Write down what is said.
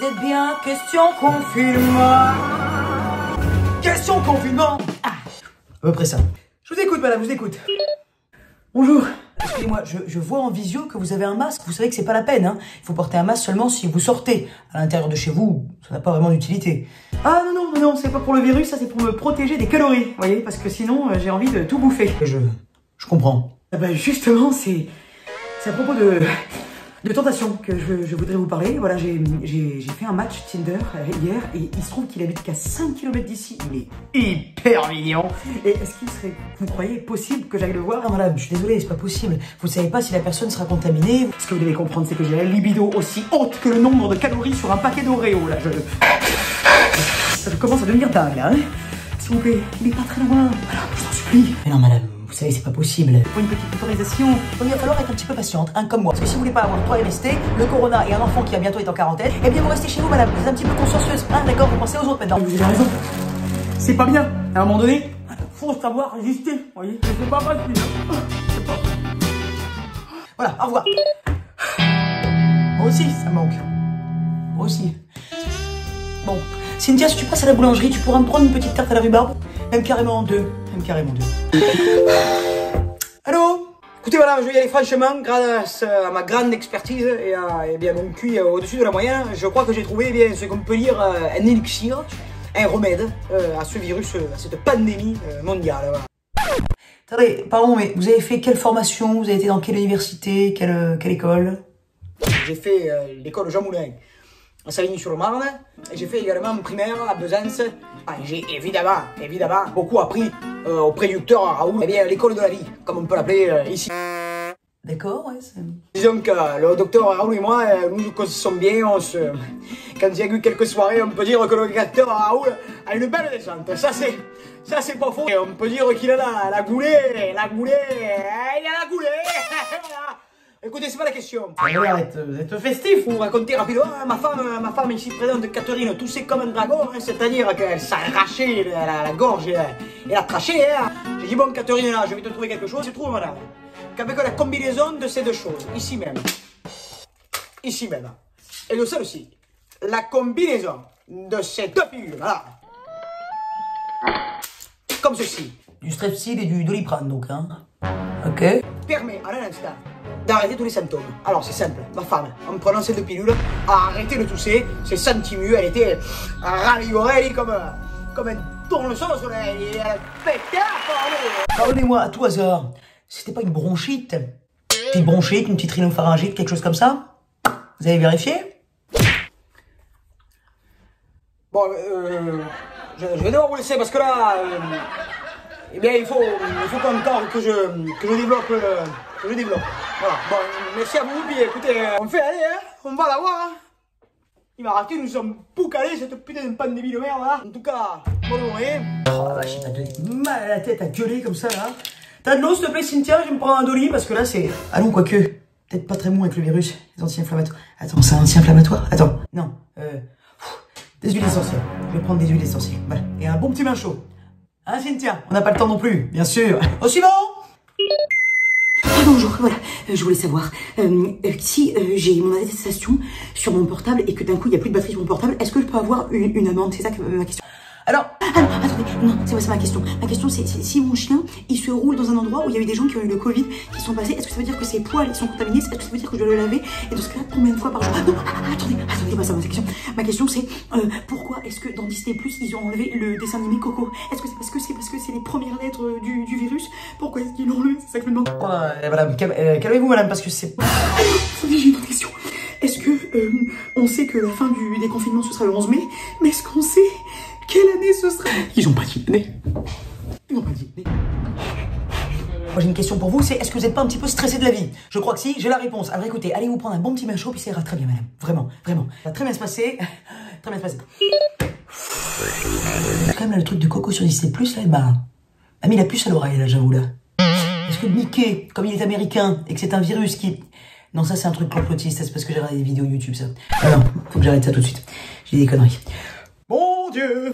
C'est bien, question confinement. Question confinement. Ah, à peu près ça. Je vous écoute, madame, je vous écoute. Bonjour. Excusez-moi, je vois en visio que vous avez un masque. Vous savez que c'est pas la peine, hein. Il faut porter un masque seulement si vous sortez. À l'intérieur de chez vous, ça n'a pas vraiment d'utilité. Ah non, c'est pas pour le virus, ça c'est pour me protéger des calories, vous voyez, parce que sinon j'ai envie de tout bouffer. Je comprends. Ah bah justement, c'est à propos de tentation que je voudrais vous parler. Voilà, j'ai fait un match Tinder hier et il se trouve qu'il habite qu'à 5 km d'ici. Il est hyper mignon. Et est-ce qu'il serait, vous croyez, possible que j'aille le voir? Ah madame, je suis désolée, c'est pas possible. Vous savez pas si la personne sera contaminée. Ce que vous devez comprendre, c'est que j'ai la libido aussi haute que le nombre de calories sur un paquet d'Oreo. Là, ça commence à devenir dingue là, hein. S'il vous plaît, il est pas très loin. Alors, je t'en supplie. Mais non madame, vous savez, c'est pas possible. Pour une petite autorisation, il va falloir être un petit peu patiente, hein, comme moi. Parce que si vous voulez pas avoir 3 MST, le corona et un enfant qui va bientôt être en quarantaine, eh bien vous restez chez vous, madame. Vous êtes un petit peu consciencieuse, hein, d'accord? Vous pensez aux autres maintenant. Vous avez raison. C'est pas bien. À un moment donné, faut savoir résister, vous voyez. C'est pas facile. C'est pas facile. Voilà, au revoir. Moi aussi, ça manque. Moi aussi. Bon, Cynthia, si tu passes à la boulangerie, tu pourras me prendre une petite tarte à la rhubarbe? Même carrément deux. Allô? Écoutez, voilà, je vais y aller franchement, grâce à ma grande expertise et à bien, mon QI au-dessus de la moyenne. Je crois que j'ai trouvé bien ce qu'on peut dire un élixir, un remède à ce virus, à cette pandémie mondiale. Voilà. Attendez, pardon, mais vous avez fait quelle formation? Vous avez été dans quelle université? Quelle école? J'ai fait l'école Jean Moulin à Savigny-sur-Marne. J'ai fait également une primaire à Besançon. J'ai évidemment beaucoup appris auprès du docteur Raoul. Eh bien, l'école de la vie, comme on peut l'appeler ici. D'accord, ouais. Disons que le docteur Raoul et moi, nous nous connaissons bien. Quand il y a eu quelques soirées, on peut dire que le docteur Raoul a une belle descente. Ça, c'est pas faux. Et on peut dire qu'il a la goulée. Il a la goulée. Écoutez, c'est pas la question. Arrête, vous êtes festif. Pour vous raconter rapidement, ma femme ici présente, Catherine, toussait comme un dragon, hein, c'est-à-dire qu'elle s'arrachait la gorge et la trachée. Hein. J'ai dit, bon, Catherine, là, je vais te trouver quelque chose. Je trouve, madame, qu'avec la combinaison de ces deux choses, ici même, et de celle-ci, la combinaison de ces deux figures, voilà, comme ceci. Du Strepsil et du Doliprane, donc, hein. Ok. Permet, à l'instant, d'arrêter tous les symptômes. Alors c'est simple, ma femme, en prenant ces deux pilules, a arrêté de tousser, s'est sentie mieux, elle était ravigorée, elle est comme un tournesol au soleil, et elle pétait à parler. Pardonnez-moi, à tout hasard, c'était pas une bronchite? Une bronchite, une petite rhinopharyngite, quelque chose comme ça? Vous avez vérifié? Bon, je vais devoir vous laisser parce que là, eh bien il faut encore que je développe Voilà, bon, merci à vous, puis écoutez, on fait aller, hein, on va la voir, hein. Il m'a raté, nous sommes poucalés, cette putain de pandémie de merde, là. En tout cas, bonne journée. Oh la vache, t'as mal à la tête à gueuler comme ça, là. T'as de l'eau, s'il te plaît, Cynthia, je vais me prendre un Dolly, parce que là, c'est... Ah non, quoique, peut-être pas très bon avec le virus, les anti-inflammatoires. Attends, c'est un anti-inflammatoire? Attends, non, des huiles essentielles. Je vais prendre des huiles essentielles, voilà. Et un bon petit bain chaud. Hein, Cynthia? On n'a pas le temps non plus, bien sûr. Au suivant! Bonjour, voilà, je voulais savoir, si j'ai mon attestation sur mon portable et que d'un coup il n'y a plus de batterie sur mon portable, est-ce que je peux avoir une amende? C'est ça que ma question. Alors, ah non, attendez, non, c'est ma question. Ma question c'est si mon chien, il se roule dans un endroit où il y a eu des gens qui ont eu le Covid, qui sont passés, est-ce que ça veut dire que ses poils sont contaminés? Est-ce que ça veut dire que je dois le laver? Et dans ce cas-là, combien de fois par jour? Ah non, attendez, pas ça, ma question. Ma question c'est, pourquoi est-ce que dans Disney+, ils ont enlevé le dessin animé Coco? Est-ce que c'est parce que c'est les premières lettres du virus? Pourquoi est-ce qu'ils l'ont enlevé? C'est ça que je me demande. Madame, calmez-vous, madame, parce que c'est... Attendez, j'ai une autre question. Est-ce que, on sait que la fin du déconfinement ce sera le 11 mai, mais est-ce qu'on sait quelle année ce sera? Ils ont pas dit l'année. Moi j'ai une question pour vous, c'est est-ce que vous n'êtes pas un petit peu stressé de la vie? Je crois que si, j'ai la réponse. Alors écoutez, allez vous prendre un bon petit bain chaud, puis ça ira très bien, madame. Vraiment. Ça va très bien se passer. Très bien se passer. Quand même là, le truc de Coco sur Disney+, là, bah... a mis la puce à l'oreille, là, j'avoue, là. Est-ce que Mickey, comme il est américain, et que c'est un virus qui... Non, ça c'est un truc complotiste, c'est parce que j'ai regardé des vidéos YouTube, ça. Ah non, faut que j'arrête ça tout de suite. J'ai dit des conneries. Mon Dieu!